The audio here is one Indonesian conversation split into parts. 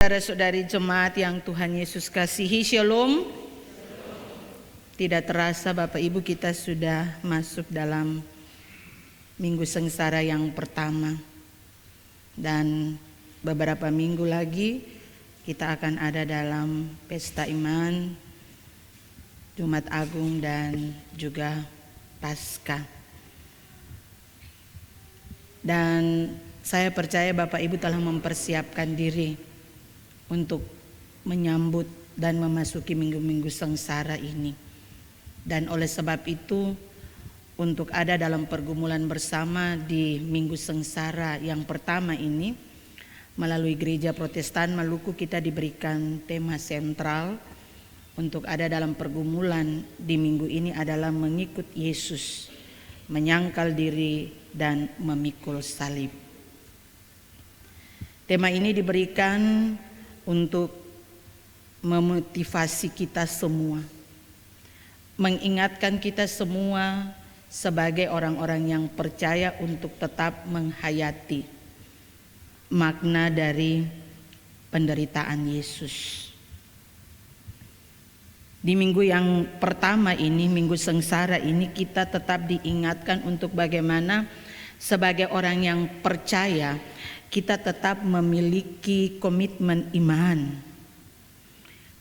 Saudara-saudari jemaat yang Tuhan Yesus kasihi, Shalom. Tidak terasa Bapak Ibu kita sudah masuk dalam Minggu Sengsara yang pertama. Dan beberapa minggu lagi kita akan ada dalam Pesta Iman, Jumat Agung dan juga Paskah. Dan saya percaya Bapak Ibu telah mempersiapkan diri untuk menyambut dan memasuki minggu-minggu sengsara ini. Dan oleh sebab itu, untuk ada dalam pergumulan bersama di minggu sengsara yang pertama ini, melalui Gereja Protestan Maluku kita diberikan tema sentral untuk ada dalam pergumulan di minggu ini adalah mengikut Yesus, menyangkal diri dan memikul salib. Tema ini diberikan untuk memotivasi kita semua, mengingatkan kita semua sebagai orang-orang yang percaya untuk tetap menghayati makna dari penderitaan Yesus. Di minggu yang pertama ini, minggu sengsara ini, kita tetap diingatkan untuk bagaimana sebagai orang yang percaya kita tetap memiliki komitmen iman,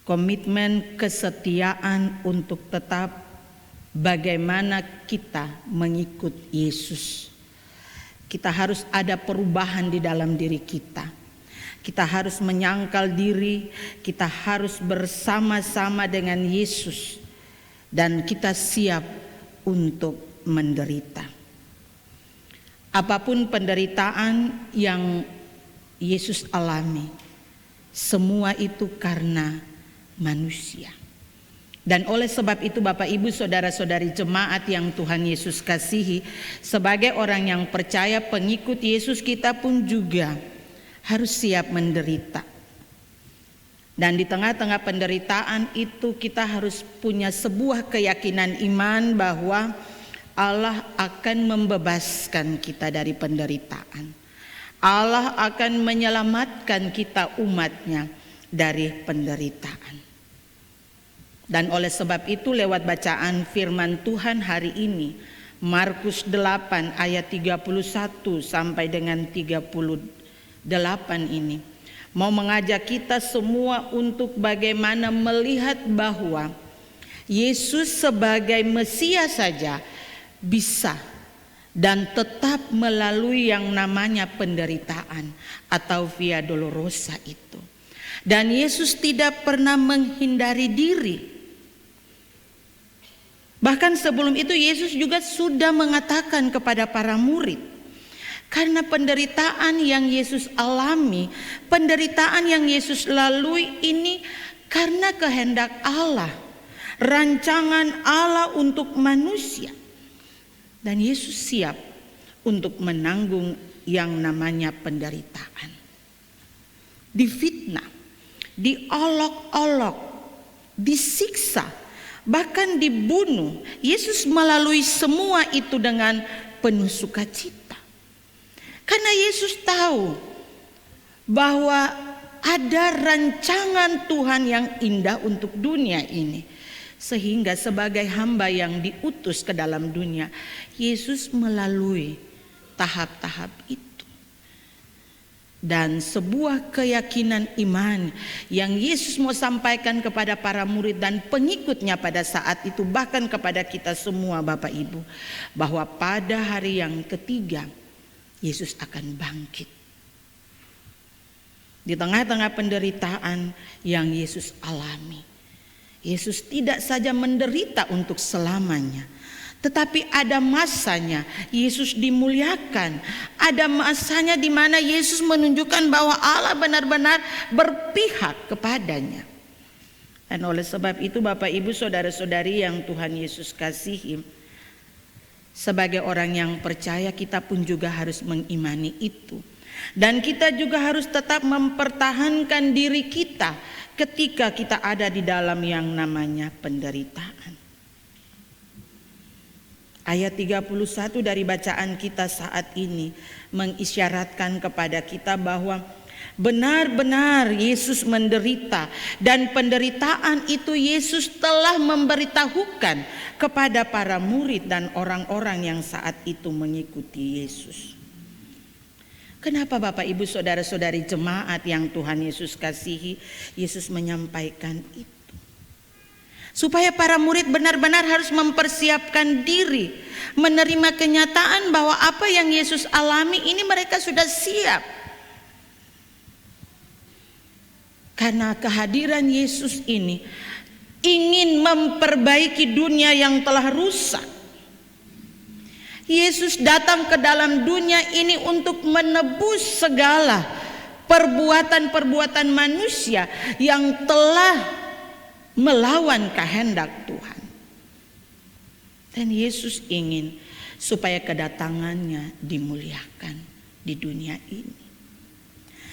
komitmen kesetiaan untuk tetap bagaimana kita mengikut Yesus. Kita harus ada perubahan di dalam diri kita. Kita harus menyangkal diri, kita harus bersama-sama dengan Yesus, dan kita siap untuk menderita. Apapun penderitaan yang Yesus alami, semua itu karena manusia. Dan oleh sebab itu Bapak Ibu saudara-saudari jemaat yang Tuhan Yesus kasihi, sebagai orang yang percaya pengikut Yesus, kita pun juga harus siap menderita. Dan di tengah-tengah penderitaan itu kita harus punya sebuah keyakinan iman bahwa Allah akan membebaskan kita dari penderitaan. Allah akan menyelamatkan kita umatnya dari penderitaan. Dan oleh sebab itu lewat bacaan firman Tuhan hari ini, Markus 8 ayat 31 sampai dengan 38 ini, mau mengajak kita semua untuk bagaimana melihat bahwa Yesus sebagai Mesias saja bisa dan tetap melalui yang namanya penderitaan atau via dolorosa itu. Dan Yesus tidak pernah menghindari diri. Bahkan sebelum itu Yesus juga sudah mengatakan kepada para murid, karena penderitaan yang Yesus alami, penderitaan yang Yesus lalui ini karena kehendak Allah, rancangan Allah untuk manusia. Dan Yesus siap untuk menanggung yang namanya penderitaan. Difitnah, diolok-olok, disiksa, bahkan dibunuh. Yesus melalui semua itu dengan penuh sukacita. Karena Yesus tahu bahwa ada rancangan Tuhan yang indah untuk dunia ini. Sehingga sebagai hamba yang diutus ke dalam dunia, Yesus melalui tahap-tahap itu. Dan sebuah keyakinan iman yang Yesus mau sampaikan kepada para murid dan pengikutnya pada saat itu, bahkan kepada kita semua Bapak Ibu, bahwa pada hari yang ketiga Yesus akan bangkit. Di tengah-tengah penderitaan yang Yesus alami, Yesus tidak saja menderita untuk selamanya, tetapi ada masanya Yesus dimuliakan. Ada masanya di mana Yesus menunjukkan bahwa Allah benar-benar berpihak kepadanya. Dan oleh sebab itu Bapak Ibu saudara-saudari yang Tuhan Yesus kasihi, sebagai orang yang percaya kita pun juga harus mengimani itu. Dan kita juga harus tetap mempertahankan diri kita ketika kita ada di dalam yang namanya penderitaan. Ayat 31 dari bacaan kita saat ini mengisyaratkan kepada kita bahwa Benar-benar Yesus menderita, dan penderitaan itu Yesus telah memberitahukan kepada para murid dan orang-orang yang saat itu mengikuti Yesus. Kenapa Bapak Ibu Saudara-saudari jemaat yang Tuhan Yesus kasihi, Yesus menyampaikan itu? Supaya para murid benar-benar harus mempersiapkan diri, menerima kenyataan bahwa apa yang Yesus alami ini mereka sudah siap. Karena kehadiran Yesus ini ingin memperbaiki dunia yang telah rusak. Yesus datang ke dalam dunia ini untuk menebus segala perbuatan-perbuatan manusia yang telah melawan kehendak Tuhan. Dan Yesus ingin supaya kedatangannya dimuliakan di dunia ini.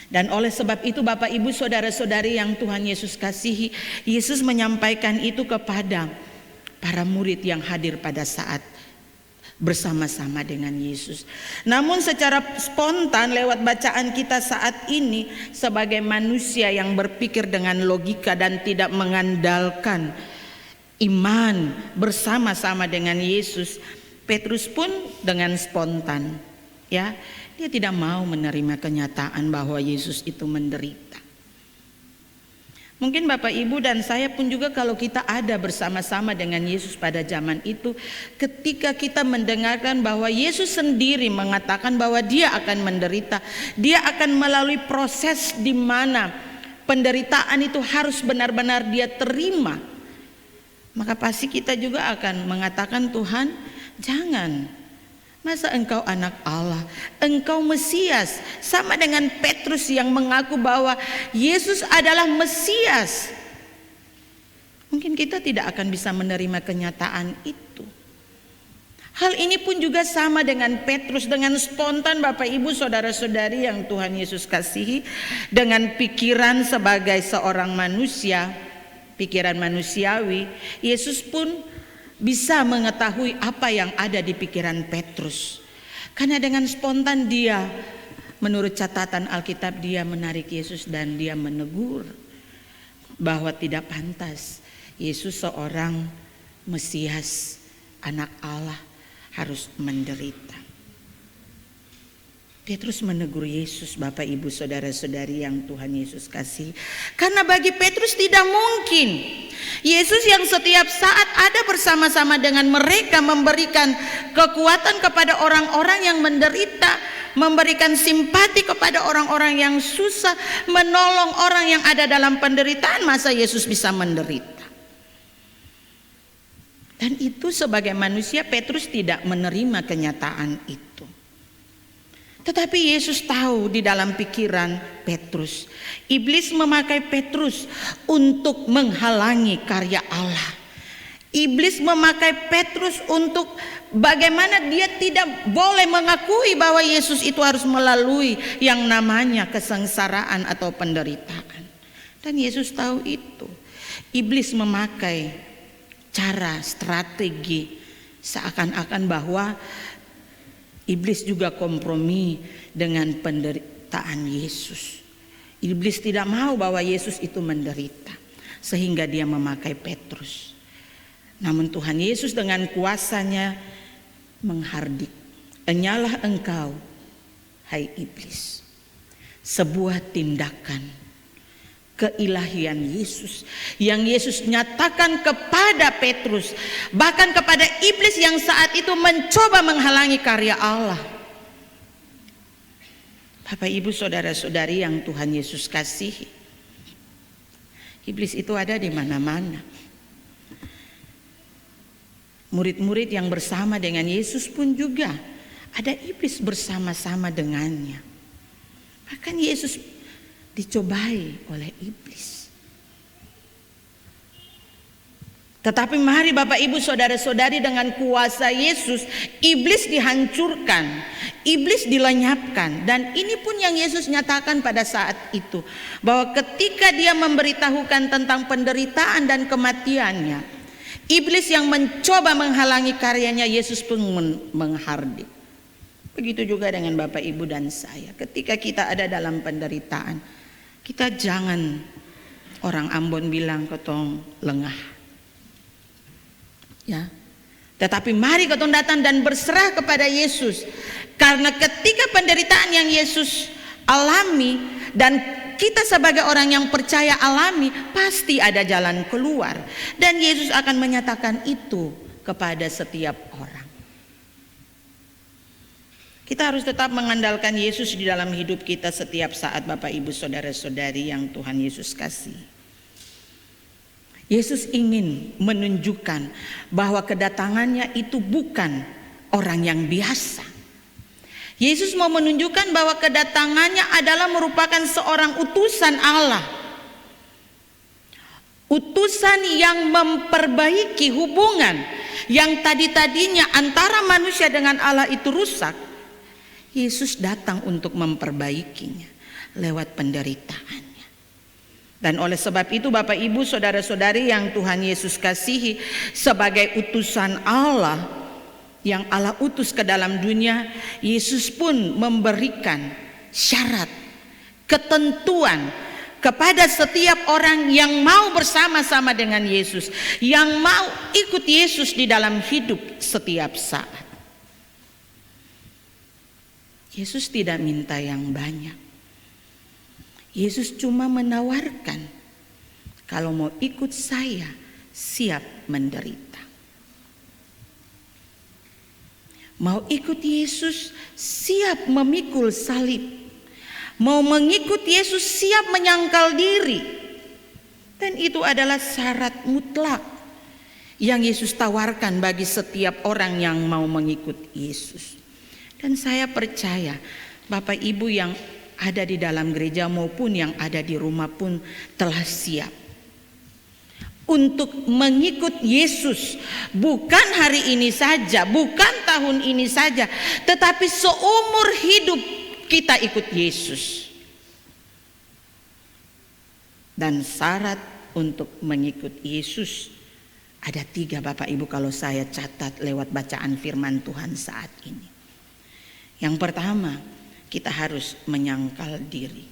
Dan oleh sebab itu Bapak Ibu Saudara-saudari yang Tuhan Yesus kasihi, Yesus menyampaikan itu kepada para murid yang hadir pada saat bersama-sama dengan Yesus. Namun secara spontan lewat bacaan kita saat ini, sebagai manusia yang berpikir dengan logika dan tidak mengandalkan iman bersama-sama dengan Yesus, Petrus pun dengan spontan, ya, dia tidak mau menerima kenyataan bahwa Yesus itu menderita. Mungkin Bapak Ibu dan saya pun juga kalau kita ada bersama-sama dengan Yesus pada zaman itu, ketika kita mendengarkan bahwa Yesus sendiri mengatakan bahwa dia akan menderita, dia akan melalui proses di mana penderitaan itu harus benar-benar dia terima, maka pasti kita juga akan mengatakan, Tuhan, jangan. Masa engkau anak Allah, engkau Mesias, sama dengan Petrus yang mengaku bahwa Yesus adalah Mesias. Mungkin kita tidak akan bisa menerima kenyataan itu. Hal ini pun juga sama dengan Petrus, dengan spontan Bapak Ibu Saudara-saudari yang Tuhan Yesus kasihi, dengan pikiran sebagai seorang manusia, pikiran manusiawi, Yesus pun bisa mengetahui apa yang ada di pikiran Petrus. Karena dengan spontan dia, menurut catatan Alkitab, dia menarik Yesus dan dia menegur bahwa tidak pantas Yesus seorang Mesias, anak Allah, harus menderita. Petrus menegur Yesus, Bapak Ibu Saudara-saudari yang Tuhan Yesus kasih. Karena bagi Petrus tidak mungkin Yesus yang setiap saat ada bersama-sama dengan mereka, memberikan kekuatan kepada orang-orang yang menderita, memberikan simpati kepada orang-orang yang susah, menolong orang yang ada dalam penderitaan, masa Yesus bisa menderita? Dan itu sebagai manusia Petrus tidak menerima kenyataan itu. Tetapi Yesus tahu di dalam pikiran Petrus, iblis memakai Petrus untuk menghalangi karya Allah. Iblis memakai Petrus untuk bagaimana dia tidak boleh mengakui bahwa Yesus itu harus melalui yang namanya kesengsaraan atau penderitaan. Dan Yesus tahu itu. Iblis memakai cara, strategi seakan-akan bahwa iblis juga kompromi dengan penderitaan Yesus. Iblis tidak mau bahwa Yesus itu menderita, sehingga dia memakai Petrus. Namun Tuhan Yesus dengan kuasanya menghardik, "Enyalah engkau, hai iblis." Sebuah tindakan keilahian Yesus yang Yesus nyatakan kepada Petrus, bahkan kepada iblis yang saat itu mencoba menghalangi karya Allah. Bapak Ibu Saudara-saudari yang Tuhan Yesus kasihi, iblis itu ada di mana-mana. Murid-murid yang bersama dengan Yesus pun juga ada iblis bersama-sama dengannya. Bahkan Yesus dicobai oleh iblis. Tetapi mari Bapak Ibu Saudara-saudari, dengan kuasa Yesus, iblis dihancurkan, iblis dilenyapkan. Dan ini pun yang Yesus nyatakan pada saat itu, bahwa ketika dia memberitahukan tentang penderitaan dan kematiannya, iblis yang mencoba menghalangi karyanya, Yesus pun menghardik. Begitu juga dengan Bapak Ibu dan saya. Ketika kita ada dalam penderitaan, kita jangan, orang Ambon bilang, ketong lengah. Ya. Tetapi mari ketong datang dan berserah kepada Yesus. Karena ketika penderitaan yang Yesus alami dan kita sebagai orang yang percaya alami, pasti ada jalan keluar. Dan Yesus akan menyatakan itu kepada setiap orang. Kita harus tetap mengandalkan Yesus di dalam hidup kita setiap saat, Bapak Ibu saudara-saudari yang Tuhan Yesus kasih. Yesus ingin menunjukkan bahwa kedatangannya itu bukan orang yang biasa. Yesus mau menunjukkan bahwa kedatangannya adalah merupakan seorang utusan Allah. Utusan yang memperbaiki hubungan yang tadinya antara manusia dengan Allah itu rusak. Yesus datang untuk memperbaikinya lewat penderitaannya. Dan oleh sebab itu Bapak Ibu saudara-saudari yang Tuhan Yesus kasihi, sebagai utusan Allah yang Allah utus ke dalam dunia, Yesus pun memberikan syarat, ketentuan kepada setiap orang yang mau bersama-sama dengan Yesus, yang mau ikut Yesus di dalam hidup setiap saat. Yesus tidak minta yang banyak. Yesus cuma menawarkan, kalau mau ikut saya, siap menderita. Mau ikut Yesus, siap memikul salib. Mau mengikut Yesus, siap menyangkal diri. Dan itu adalah syarat mutlak yang Yesus tawarkan bagi setiap orang yang mau mengikut Yesus. Dan saya percaya Bapak Ibu yang ada di dalam gereja maupun yang ada di rumah pun telah siap untuk mengikut Yesus. Bukan hari ini saja, bukan tahun ini saja, tetapi seumur hidup kita ikut Yesus. Dan syarat untuk mengikut Yesus ada 3 Bapak Ibu kalau saya catat lewat bacaan firman Tuhan saat ini. Yang pertama, kita harus menyangkal diri.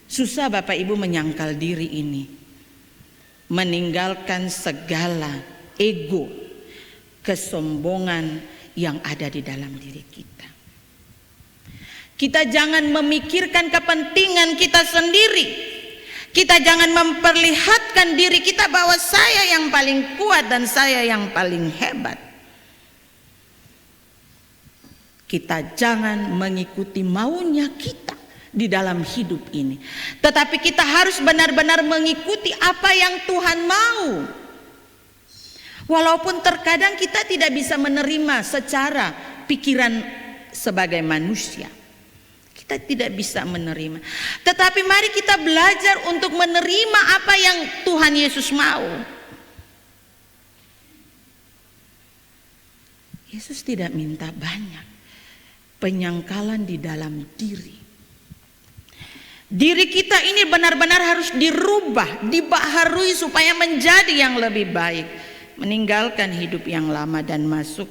Susah Bapak Ibu menyangkal diri ini. Meninggalkan segala ego, kesombongan yang ada di dalam diri kita. Kita jangan memikirkan kepentingan kita sendiri. Kita jangan memperlihatkan diri kita bahwa saya yang paling kuat dan saya yang paling hebat. Kita jangan mengikuti maunya kita di dalam hidup ini. Tetapi kita harus benar-benar mengikuti apa yang Tuhan mau. Walaupun terkadang kita tidak bisa menerima secara pikiran sebagai manusia. Kita tidak bisa menerima. Tetapi mari kita belajar untuk menerima apa yang Tuhan Yesus mau. Yesus tidak minta banyak. Penyangkalan di dalam diri. Diri kita ini benar-benar harus dirubah, dibaharui supaya menjadi yang lebih baik. Meninggalkan hidup yang lama dan masuk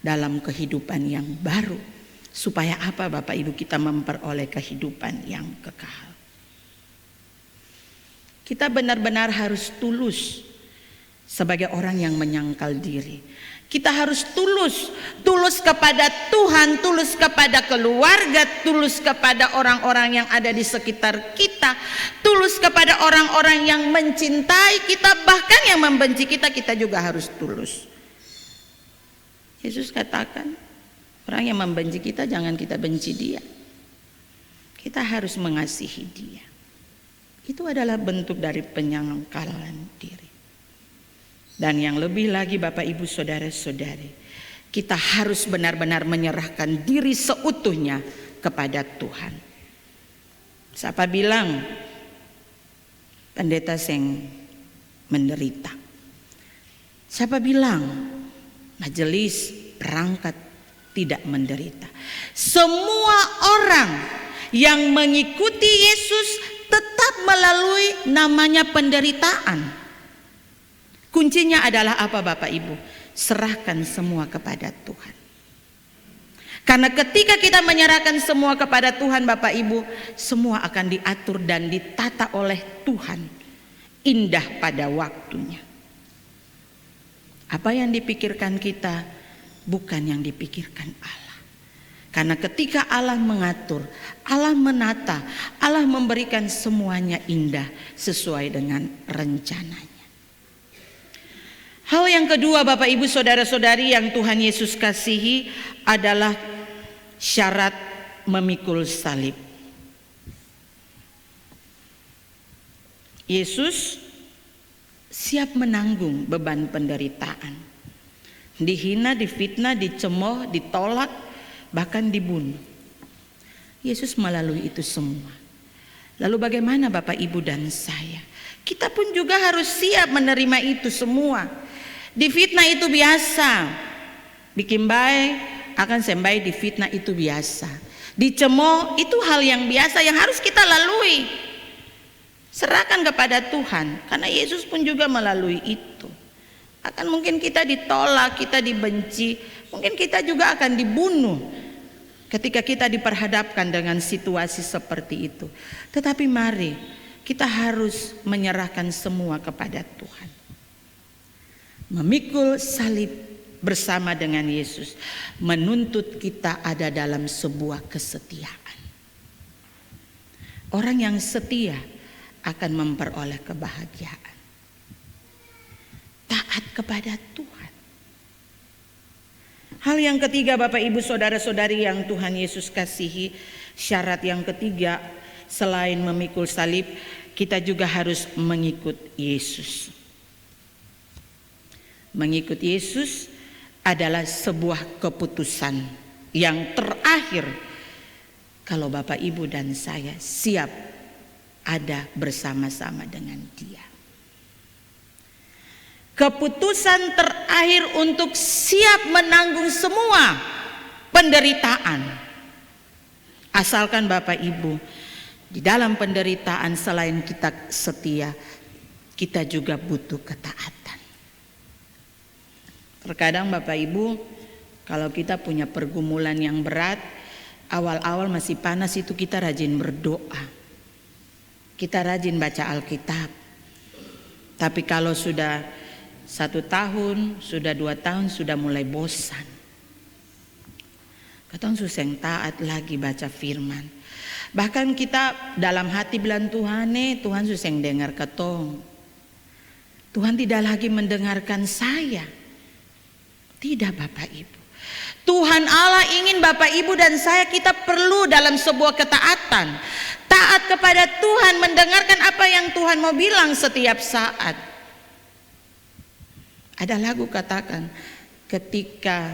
dalam kehidupan yang baru. Supaya apa Bapak Ibu, kita memperoleh kehidupan yang kekal. Kita benar-benar harus tulus sebagai orang yang menyangkal diri. Kita harus tulus kepada Tuhan, tulus kepada keluarga, tulus kepada orang-orang yang ada di sekitar kita, tulus kepada orang-orang yang mencintai kita, bahkan yang membenci kita, kita juga harus tulus. Yesus katakan, orang yang membenci kita jangan kita benci dia. Kita harus mengasihi dia. Itu adalah bentuk dari penyangkalan diri. Dan yang lebih lagi Bapak Ibu saudara-saudari, kita harus benar-benar menyerahkan diri seutuhnya kepada Tuhan. Siapa bilang pendeta yang menderita? Siapa bilang majelis perangkat tidak menderita? Semua orang yang mengikuti Yesus tetap melalui namanya penderitaan. Kuncinya adalah apa Bapak Ibu? Serahkan semua kepada Tuhan. Karena ketika kita menyerahkan semua kepada Tuhan Bapak Ibu, semua akan diatur dan ditata oleh Tuhan, indah pada waktunya. Apa yang dipikirkan kita bukan yang dipikirkan Allah. Karena ketika Allah mengatur, Allah menata, Allah memberikan semuanya indah sesuai dengan rencananya. Hal yang kedua Bapak Ibu Saudara-saudari yang Tuhan Yesus kasihi adalah syarat memikul salib. Yesus siap menanggung beban penderitaan. Dihina, difitnah, dicemooh, ditolak, bahkan dibunuh. Yesus melalui itu semua. Lalu bagaimana Bapak Ibu dan saya? Kita pun juga harus siap menerima itu semua. Difitnah itu biasa. Bikin baik akan sembahy, difitnah itu biasa. Dicemooh itu hal yang biasa yang harus kita lalui. Serahkan kepada Tuhan, karena Yesus pun juga melalui itu. Akan mungkin kita ditolak, kita dibenci, mungkin kita juga akan dibunuh ketika kita diperhadapkan dengan situasi seperti itu. Tetapi mari kita harus menyerahkan semua kepada Tuhan. Memikul salib bersama dengan Yesus menuntut kita ada dalam sebuah kesetiaan. Orang yang setia akan memperoleh kebahagiaan. Taat kepada Tuhan. Hal yang ketiga Bapak Ibu Saudara-saudari yang Tuhan Yesus kasihi, syarat yang ketiga selain memikul salib, kita juga harus mengikut Yesus. Mengikut Yesus adalah sebuah keputusan yang terakhir kalau Bapak Ibu dan saya siap ada bersama-sama dengan Dia. Keputusan terakhir untuk siap menanggung semua penderitaan. Asalkan Bapak Ibu di dalam penderitaan selain kita setia, kita juga butuh ketaatan. Terkadang Bapak Ibu, kalau kita punya pergumulan yang berat, awal-awal masih panas itu kita rajin berdoa. Kita rajin baca Alkitab. Tapi kalau sudah 1 tahun, sudah 2 tahun, sudah mulai bosan. Katong suseng taat lagi baca firman. Bahkan kita dalam hati bilang Tuhan suseng dengar katong. Tuhan tidak lagi mendengarkan saya. Tidak Bapak Ibu. Tuhan Allah ingin Bapak Ibu dan saya kita perlu dalam sebuah ketaatan. Taat kepada Tuhan, mendengarkan apa yang Tuhan mau bilang setiap saat. Ada lagu katakan, ketika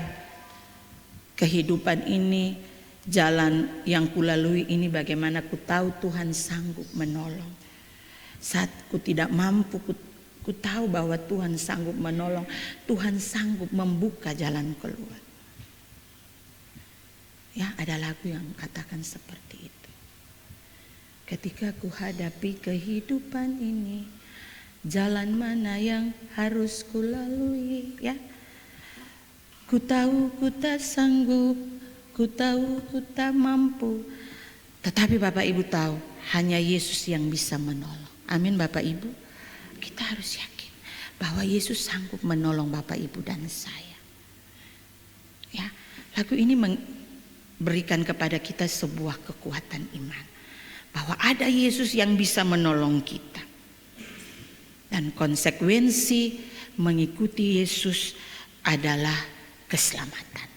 kehidupan ini, jalan yang kulalui ini bagaimana ku tahu Tuhan sanggup menolong. Saat ku tidak mampu, ku tahu bahwa Tuhan sanggup menolong. Tuhan sanggup membuka jalan keluar. Ya, ada lagu yang katakan seperti itu. Ketika ku hadapi kehidupan ini, jalan mana yang harus ku lalui, ya. Ku tahu ku tak sanggup, ku tahu ku tak mampu. Tetapi Bapak Ibu tahu, hanya Yesus yang bisa menolong. Amin Bapak Ibu. Kita harus yakin bahwa Yesus sanggup menolong Bapak Ibu dan saya. Ya, lagu ini memberikan kepada kita sebuah kekuatan iman bahwa ada Yesus yang bisa menolong kita. Dan konsekuensi mengikuti Yesus adalah keselamatan.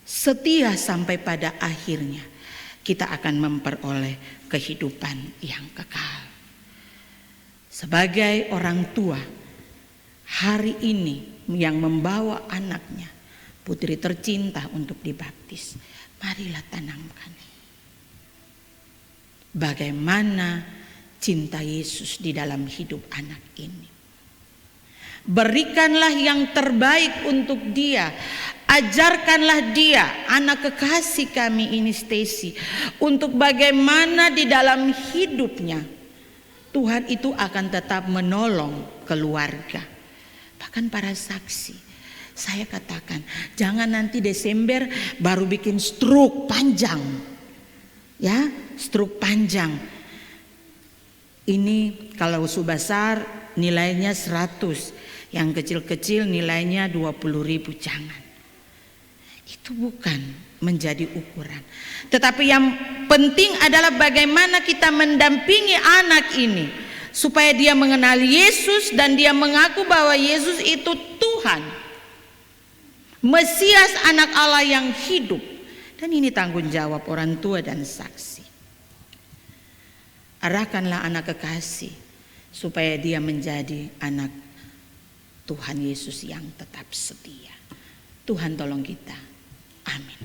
Setia sampai pada akhirnya kita akan memperoleh kehidupan yang kekal. Sebagai orang tua hari ini yang membawa anaknya, putri tercinta, untuk dibaptis, marilah tanamkan bagaimana cinta Yesus di dalam hidup anak ini. Berikanlah yang terbaik untuk dia. Ajarkanlah dia, anak kekasih kami ini Stacy, untuk bagaimana di dalam hidupnya Tuhan itu akan tetap menolong keluarga. Bahkan para saksi, Saya katakan, jangan nanti Desember baru bikin stroke panjang. Ya, stroke panjang. Ini kalau besar nilainya 100, yang kecil-kecil nilainya 20.000, jangan. Itu bukan menjadi ukuran. Tetapi yang penting adalah bagaimana kita mendampingi anak ini supaya dia mengenal Yesus dan dia mengaku bahwa Yesus itu Tuhan, Mesias, anak Allah yang hidup. Dan ini tanggung jawab orang tua dan saksi. Arahkanlah anak kekasih supaya dia menjadi anak Tuhan Yesus yang tetap setia. Tuhan tolong kita. Amin.